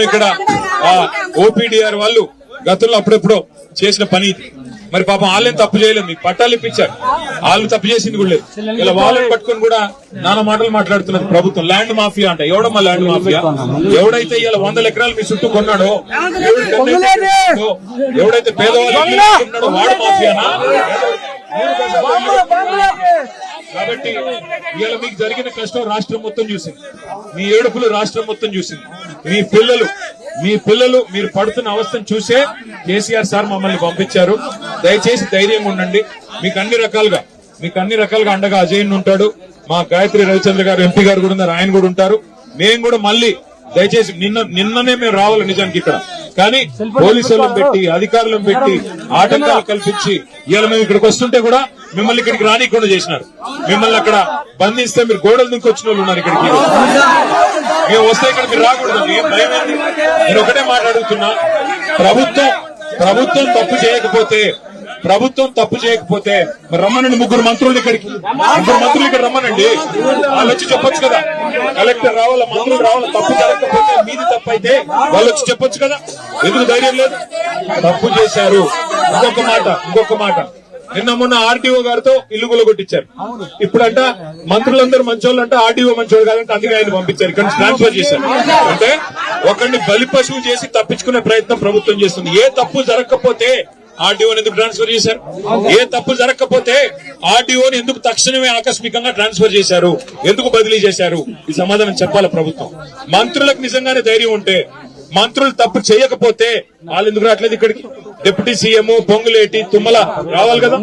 ఇక్కడ ఓపీడీఆర్ వాళ్ళు గతంలో అప్పుడెప్పుడో చేసిన పని ఇది. మరి పాపం వాళ్ళేం తప్పు చేయలేదు, మీకు పట్టాలు ఇప్పించారు, వాళ్ళు తప్పు చేసింది కూడా లేదు. ఇలా వాళ్ళని పట్టుకుని కూడా నానా మాటలు మాట్లాడుతున్నది ప్రభుత్వం. ల్యాండ్ మాఫియా అంట. ఎవడమ్మా ల్యాండ్ మాఫియా? ఎవడైతే ఇలా 100 ఎకరాలు మీ చుట్టూ కొన్నాడో, ఎవడైతే పేదవాళ్ళు కొన్నాడో వాడు మాఫియానా? కాబట్టి ఇవాళ మీకు జరిగిన కష్టం రాష్ట్రం మొత్తం చూసింది, మీ ఏడుపులు రాష్ట్రం మొత్తం చూసింది. మీ పిల్లలు మీరు పడుతున్న అవస్థను చూసే కేసీఆర్ సార్ మమ్మల్ని పంపించారు. దయచేసి ధైర్యంగా ఉండండి. మీకు అన్ని రకాలుగా అండగా అజయ్ ఉంటాడు, మా గాయత్రి రవిచంద్ర గారు ఎంపీ గారు కూడా ఉన్నారు, ఆయన కూడా ఉంటారు. మేము కూడా మళ్ళీ దయచేసి నిన్ననే మేము రావాలి నిజానికి ఇక్కడ, కానీ పోలీసులను పెట్టి అధికారులను పెట్టి ఆటంకాలు కల్పించి ఇవాళ మేము ఇక్కడికి వస్తుంటే కూడా మిమ్మల్ని ఇక్కడికి రానికుండా చేసినారు. మిమ్మల్ని అక్కడ బంధిస్తే మీరు గోడలు దించి వచ్చిన వాళ్ళు ఉన్నారు ఇక్కడికి. మేము వస్తే ఇక్కడ మీరు రాకూడదు. నేను ఒకటే మాట్లాడుతున్నా, ప్రభుత్వం తప్పు చేయకపోతే మరి రమ్మనండి ముగ్గురు మంత్రులు ఇక్కడ రమ్మనండి. వాళ్ళు వచ్చి చెప్పొచ్చు కదా, కలెక్టర్ రావాలా, మంత్రులు రావాలా. తప్పు జరగకపోతే మీది తప్పు అయితే వాళ్ళు వచ్చి చెప్పొచ్చు కదా. ఎందుకు ధైర్యం లేదు? తప్పు చేశారు. ఇంకొక మాట నిన్న మొన్న ఆర్టీఓ గారితో ఇల్లు కొట్టించారు. ఇప్పుడంట మంత్రులందరూ మంచోళ్ళు అంట, ఆర్టీఓ మంచోళ్ళు కాదంటే అందుకే ఆయన పంపించారు, ఇక్కడ ట్రాన్స్ఫర్ చేశారు. అంటే ఒకరిని బలి పశువు చేసి తప్పించుకునే ప్రయత్నం ప్రభుత్వం చేస్తుంది. ఏ తప్పు జరగకపోతే ఆర్డీఓని ఎందుకు ట్రాన్స్ఫర్ చేశారు? ఏ తప్పు జరగకపోతే ఆర్డీఓని ఎందుకు తక్షణమే ఆకస్మికంగా ట్రాన్స్ఫర్ చేశారు? ఎందుకు బదిలీ చేశారు? ఈ సమాధానం చెప్పాలి ప్రభుత్వం. మంత్రులకు నిజంగానే ధైర్యం ఉంటే, మంత్రులు తప్పు చేయకపోతే వాళ్ళు ఎందుకు రావట్లేదు ఇక్కడికి? డిప్యూటీ సీఎం పొంగులేటి తుమ్మల రావాలి కదా,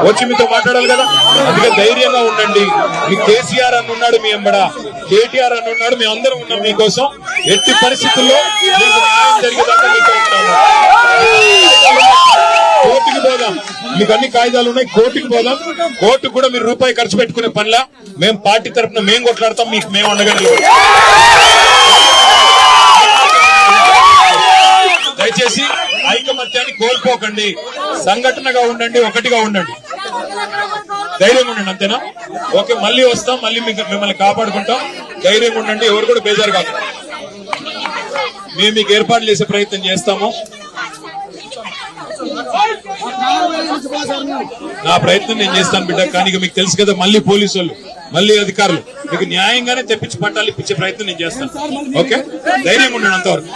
వచ్చి మీతో మాట్లాడాలి కదా. అందుకే ధైర్యంగా ఉండండి. మీ కేసీఆర్ అని ఉన్నాడు మీ ఎంబడ, కేటీఆర్ అని ఉన్నాడు, మేము అందరం ఉన్నాం మీకోసం. ఎట్టి పరిస్థితుల్లో మీకు న్యాయం జరిగేదాకా మీతో ఉంటాము. కోర్టుకు పోదాం, మీకు అన్ని కాయిదాలు ఉన్నాయి, కోర్టుకు పోదాం. కోర్టుకు కూడా మీరు రూపాయి ఖర్చు పెట్టుకునే పనిలా మేము పార్టీ తరఫున మేము కొట్లాడతాం, మీకు మేము అండగా నిలబడతాం. దయచేసి ఐకమత్యాన్ని కోల్పోకండి, సంఘటనగా ఉండండి, ఒకటిగా ఉండండి, ధైర్యంగా ఉండండి. అంతేనా? ఓకే, మళ్ళీ వస్తాం, మళ్ళీ మిమ్మల్ని కాపాడుకుంటాం. ధైర్యంగా ఉండండి, ఎవరు కూడా బేజారు కాదు. మేము మీకు ఏర్పాట్లు చేసే ప్రయత్నం చేస్తాము. నా ప్రయత్నం నేను చేస్తాను బిడ్డ, కానీ మీకు తెలుసు కదా, మళ్ళీ పోలీసు వాళ్ళు మళ్ళీ అధికారులు మీకు న్యాయంగానే తెప్పించి పట్టాలు ఇప్పించే ప్రయత్నం నేను చేస్తాను. ఓకే, ధైర్యంగా ఉండండి అంతవరకు.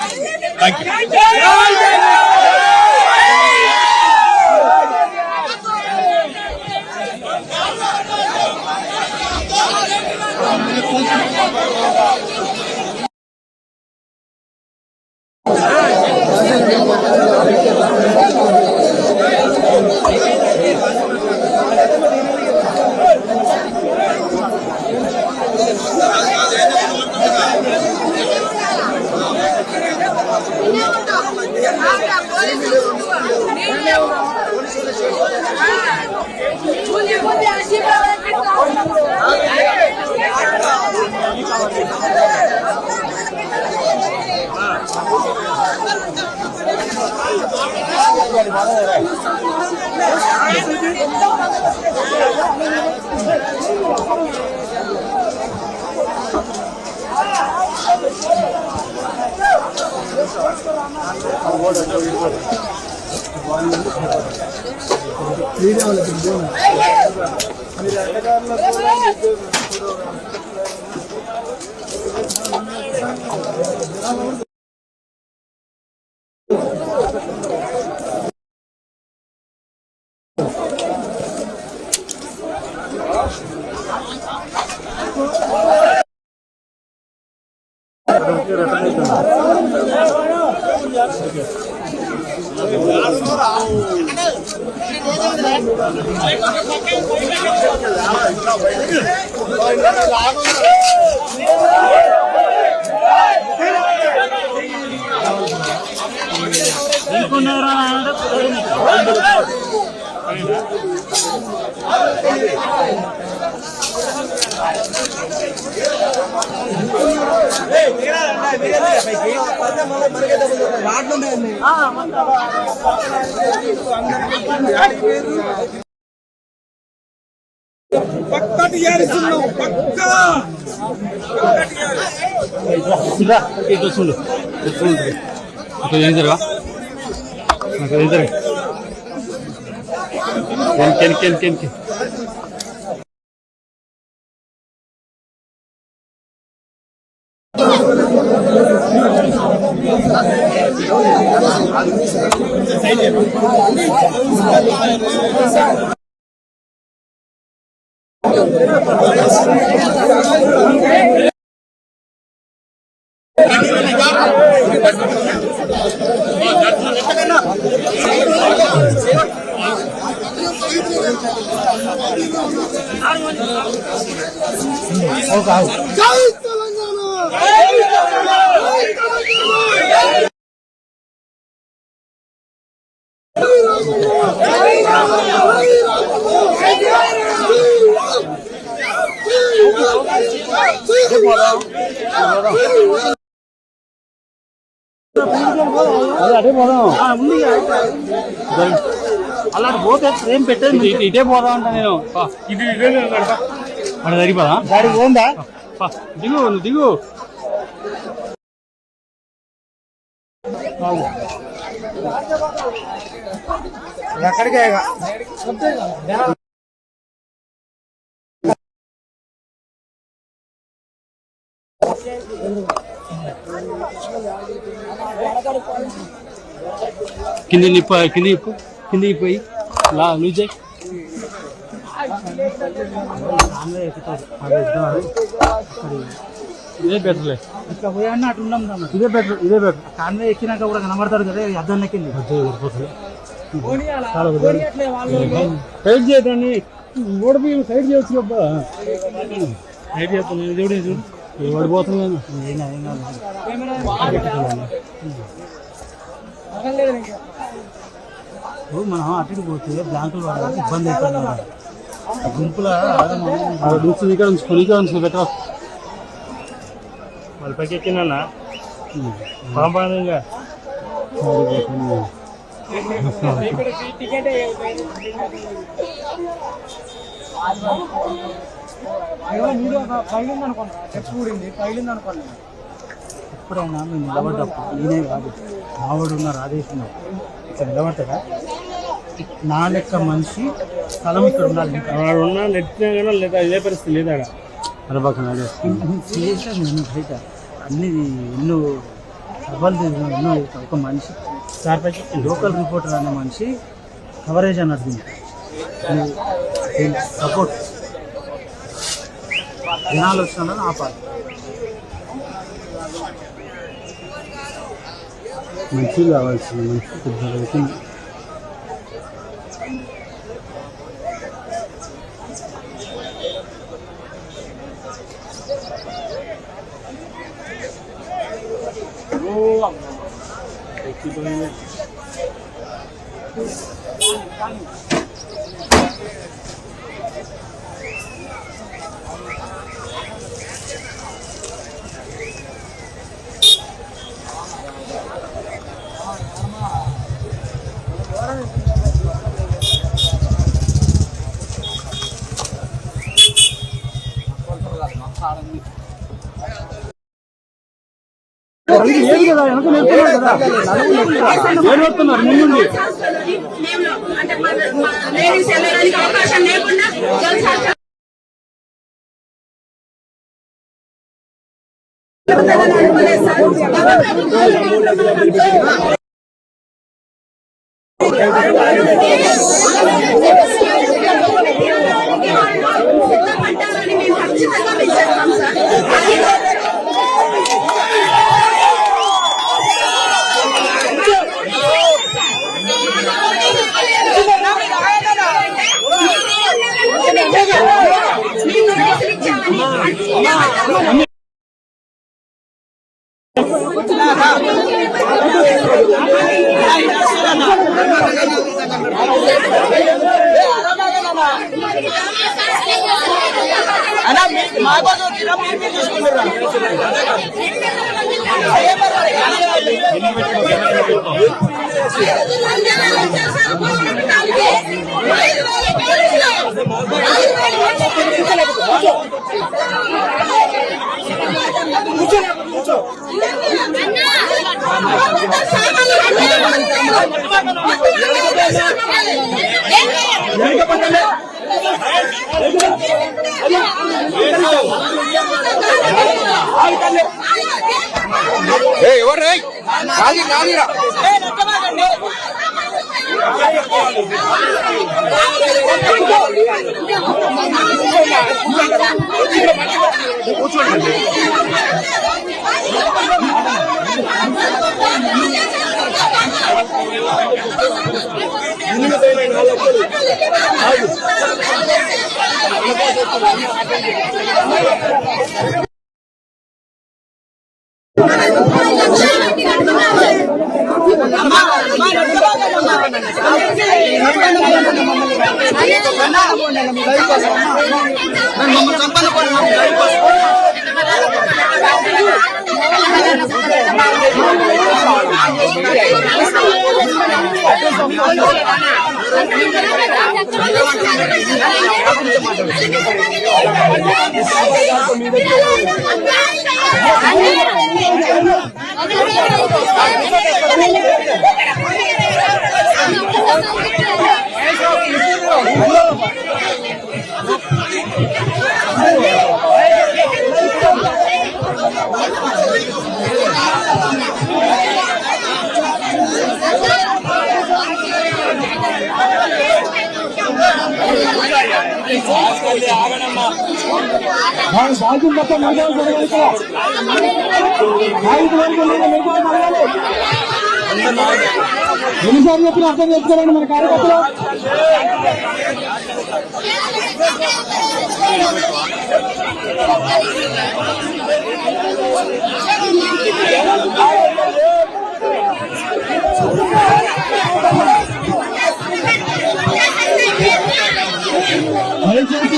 Thank you. पक्का అదే పోదాం అలాంటి పోతే ఏం పెట్టేది ఇదే పోదాం అంట నేను ఇది అక్కడ సరిపోదా గాడి పోందా దిగు నువ్వు దిగు ఎక్కడికే కింది నిప్పు కిందికి పోయి లూజ్ అయ్యి ఇదే బెటర్లే ఇట్లా పోయాన్ని అటు ఉన్నాం ఇదే బెటర్ కాన్వే ఎక్కినాక కూడా కనబడతారు కదా అద్దం ఎక్కింది సైడ్ చేయదాన్ని ఓడిపోయి సైడ్ చేయొచ్చు అబ్బా సైడ్ చేస్తాను నేను దేవుడే చూడు ఓడిపోతుంది మనం అటు పోతే బ్యాంకులు వాడాలి ఇబ్బంది అవుతుంది గుంపుల ఇక్కడ ఉంచుకొని పెట్ట వాళ్ళ పైకి ఎక్కినా పాంపానంగా ఎప్పుడైనా మేము నిలబడ్డప్పుడు ఈయనే కాదు మావాడు ఉన్న రాజేశ్వరం ఇక్కడ నిలబడతాడా నా లెక్క మనిషి స్థలం ఇక్కడ ఉండాలి వాడు ఉన్నా నెట్టినా కానీ లేదా ఇదే పరిస్థితి లేదా అరబాకం చేశాను నేను బయట అన్ని ఎన్నో సవాళ్ళు ఎన్నో ఒక మనిషి సార్ పైకి లోకల్ రిపోర్టర్ అనే మనిషి కవరేజ్ అన్నట్టు సపోర్ట్ జనాలు వచ్చినా ఆపాలి మంచి కావాల్సింది మంచి పెద్ద ఎవరు కాదు కాదురా కూర్చోండి. ఎన్నిసార్లు చెప్పిన అర్థం చేసుకోవాలండి మన కార్యకర్తలు. దయచేసి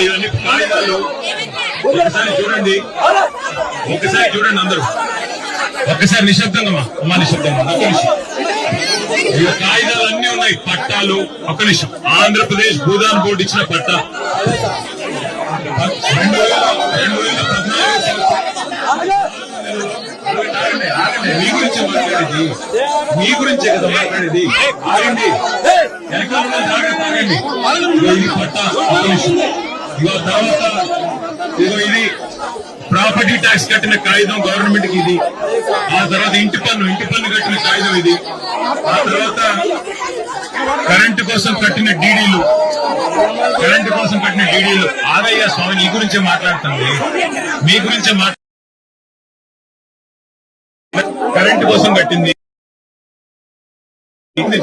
ఇవన్నీ కాగితాలు ఒకసారి చూడండి, ఒకసారి చూడండి అందరూ, ఒక్కసారి నిశ్శబ్దంగా అమ్మా నిశ్శబ్దంగా. ఈ కాగితాలు అన్ని ఉన్నాయి, పట్టాలు. ఒక్క నిమిషం. ఆంధ్రప్రదేశ్ భూదాన్ బోర్డు ఇచ్చిన పట్టా 2014 మీ గురించే మాట్లాడేది, మీ గురించే కదా మాట్లాడేది. ఆగండి, వెనకాల జాగ్రత్త, ఆగండి. ఇది పట్టా. ఒక్క నిమిషం. ఇగో తర్వాత ఇది ప్రాపర్టీ ట్యాక్స్ కట్టిన కాగితం గవర్నమెంట్ కి ఇది. ఆ తర్వాత ఇంటి పన్ను కట్టిన కాగితం ఇది. ఆ తర్వాత కరెంటు కోసం కట్టిన డీడీలు, ఆగయ్య స్వామి నీ గురించే మాట్లాడుతుంది, మీ గురించే కరెంటు కోసం కట్టింది.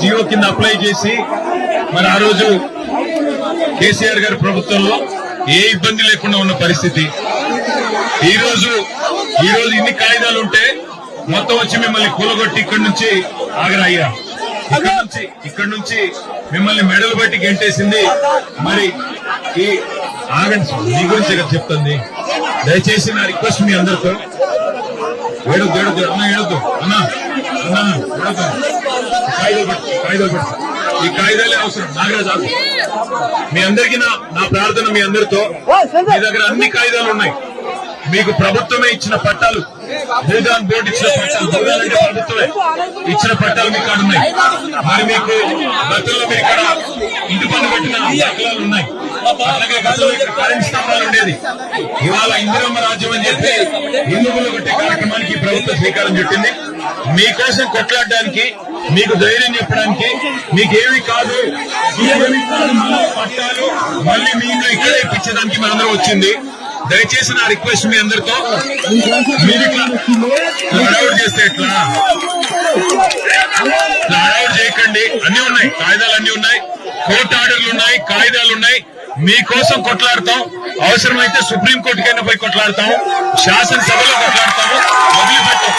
జియో కింద అప్లై చేసి మరి ఆ రోజు కేసీఆర్ గారి ప్రభుత్వంలో ఏ ఇబ్బంది లేకుండా ఉన్న పరిస్థితి. ఈ రోజు ఇన్ని కాగితాలు ఉంటే మొత్తం వచ్చి మిమ్మల్ని కూలగొట్టి ఇక్కడి నుంచి ఆగరయ్యా, ఇక్కడ నుంచి మిమ్మల్ని మెడలు బట్టి గెంటేసింది. మరి ఈ ఆగండి, మీ గురించి కదా చెప్తుంది. దయచేసి నా రిక్వెస్ట్ మీ అందరితో, ఏడొద్దు అన్న, ఏడొద్దు అన్నా ఏడొద్దు. కాగితాలు పట్టు, ఈ కాగితాలే అవసరం. నాగరాజు, మీ అందరికీ నా ప్రార్థన, మీ అందరితో, మీ దగ్గర అన్ని కాగితాలు ఉన్నాయి. మీకు ప్రభుత్వమే ఇచ్చిన పట్టాలు, భూదాన్ బోర్డు ఇచ్చిన పట్టాలు, భూదాన్ అంటే ప్రభుత్వమే ఇచ్చిన పట్టాలు మీకు కాడ ఉన్నాయి. మరి మీకు గతంలో మీరు ఇక్కడ ఇంటి పన్ను కట్టిన దాఖలాలు ఉన్నాయి. అలాగే గతంలో ఇక్కడ కరెంట్ స్తంభాలు ఉండేది. ఇవాళ ఇందిరమ్మ రాజ్యం అని చెప్పి హిందువులు కొట్టే కార్యక్రమానికి ప్రభుత్వం శ్రీకారం చుట్టింది. మీకోసం కొట్లాడడానికి, మీకు ధైర్యం చెప్పడానికి, మీకేమి కాదు పట్టాలు మళ్ళీ మీ ఇంట్లో ఇక్కడే ఇప్పించడానికి మనందరం వచ్చింది. దయచేసి నా రిక్వెస్ట్ మీ అందరితో, మీరు ఇట్లా హడావుడి చేస్తే ఎట్లా, హడావుడి చేయకండి. అన్ని ఉన్నాయి, కాగితాలు అన్ని ఉన్నాయి, కోర్టు ఆర్డర్లు ఉన్నాయి, కాగితాలు ఉన్నాయి. మీకోసం కొట్లాడతాం. అవసరమైతే సుప్రీంకోర్టుకైనా పోయి కొట్లాడతాం, శాసనసభలో కొట్లాడతాము. వదిలిపెట్టాం,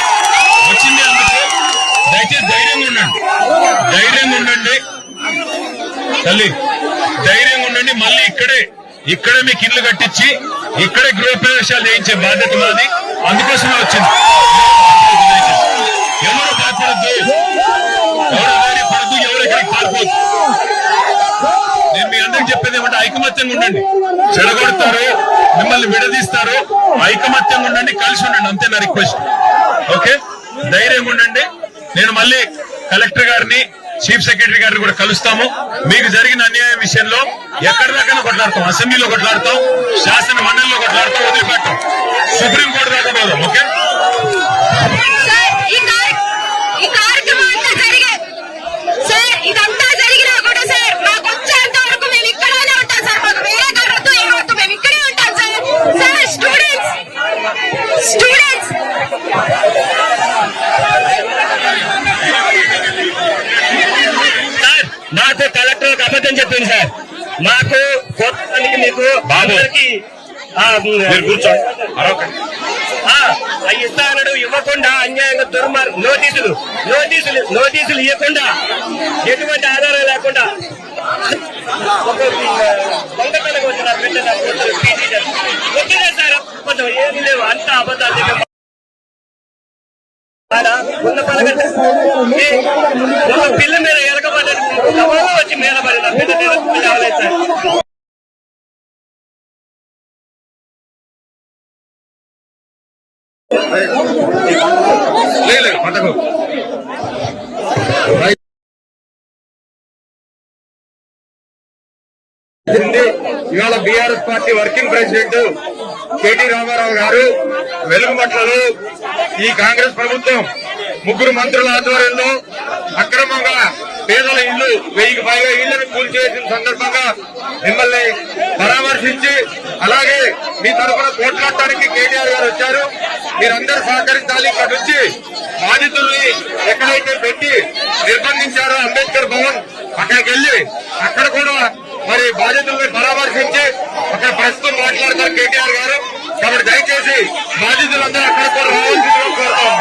వచ్చింది అందుకే. దయచేసి ధైర్యంగా ఉండండి తల్లి. తీసుకొని మళ్ళీ ఇక్కడే మీకు ఇల్లు కట్టించి ఇక్కడే గృహప్రవేశాలు చేయించే బాధ్యత మాది. అందుకోసమే వచ్చింది. ఎవరు భయపడద్దు, ఎవరు ఎక్కడికి పారిపోద్దు. నేను మీ అందరికి చెప్పేది ఏమంటే ఐకమత్యంగా ఉండండి. చెడగొడతారు, మిమ్మల్ని విడదీస్తారు. ఐకమత్యంగా ఉండండి, కలిసి ఉండండి, అంతే నా రిక్వెస్ట్. ఓకే, ధైర్యంగా ఉండండి. నేను మళ్ళీ కలెక్టర్ గారిని, చీఫ్ సెక్రటరీ గారిని కూడా కలుస్తాము. మీకు జరిగిన అన్యాయం విషయంలో ఎక్కడి దాకా కొట్లాడతాం, అసెంబ్లీలో కొట్లాడతాం, శాసన మండలిలో కొట్లాడతాం, వదిలిపెట్టాం, సుప్రీంకోర్టు దాకా పోదాం. ఓకే, ఇదంతా జరిగినా కూడా సార్ మాకు వచ్చేంత వరకు మేము ఇక్కడనే ఉంటాం సార్. మాకు వేరే కడతో ఏమవుతూ మేము ఇక్కడే ఉంటాం సార్. సార్ స్టూడెంట్స్ మాకు కలెక్టర్ అబద్ధం చెప్పింది సార్. మాకు కోర్టుకి మీకు అందరికి ఇస్తా అన్నాడు, ఇవ్వకుండా అన్యాయంగా నోటీసులు ఇవ్వకుండా ఎటువంటి ఆధారం లేకుండా ఒక దొంగతనం వచ్చినా సార్. అబద్ధం ఏమి లేవు, అంతా అబద్ధాలు. ఉన్న పలగంట ఒక పిల్ల మీద ఎలకబడ్డారు, వచ్చి మీద పడిన పిల్ల రాలేదు సార్. ఇవాళ BRS party working president KT Rama Rao గారు వెలుగుమట్లలో ఈ కాంగ్రెస్ ప్రభుత్వం 3 మంత్రుల ఆధ్వర్యంలో అక్రమంగా పేదల ఇళ్లు 1000కి పైగా ఇళ్లను కూల్చేసిన సందర్భంగా మిమ్మల్ని పరామర్శించి అలాగే మీ తరఫున పోట్లాడటానికి కేటీఆర్ గారు వచ్చారు. మీరందరూ సహకరించాలి. ఇక్కడ నుంచి బాధితుల్ని ఎక్కడైతే పెట్టి నిర్బంధించారో అంబేద్కర్ భవన్ అక్కడికి వెళ్లి అక్కడ కూడా మరి బాధితుల్ని పరామర్శించి అక్కడ ప్రస్తుతం మాట్లాడతారు కేటీఆర్ గారు. కాబట్టి దయచేసి బాధితులందరూ అక్కడ కూడా రావాల్సిందిగా కోరుతాం.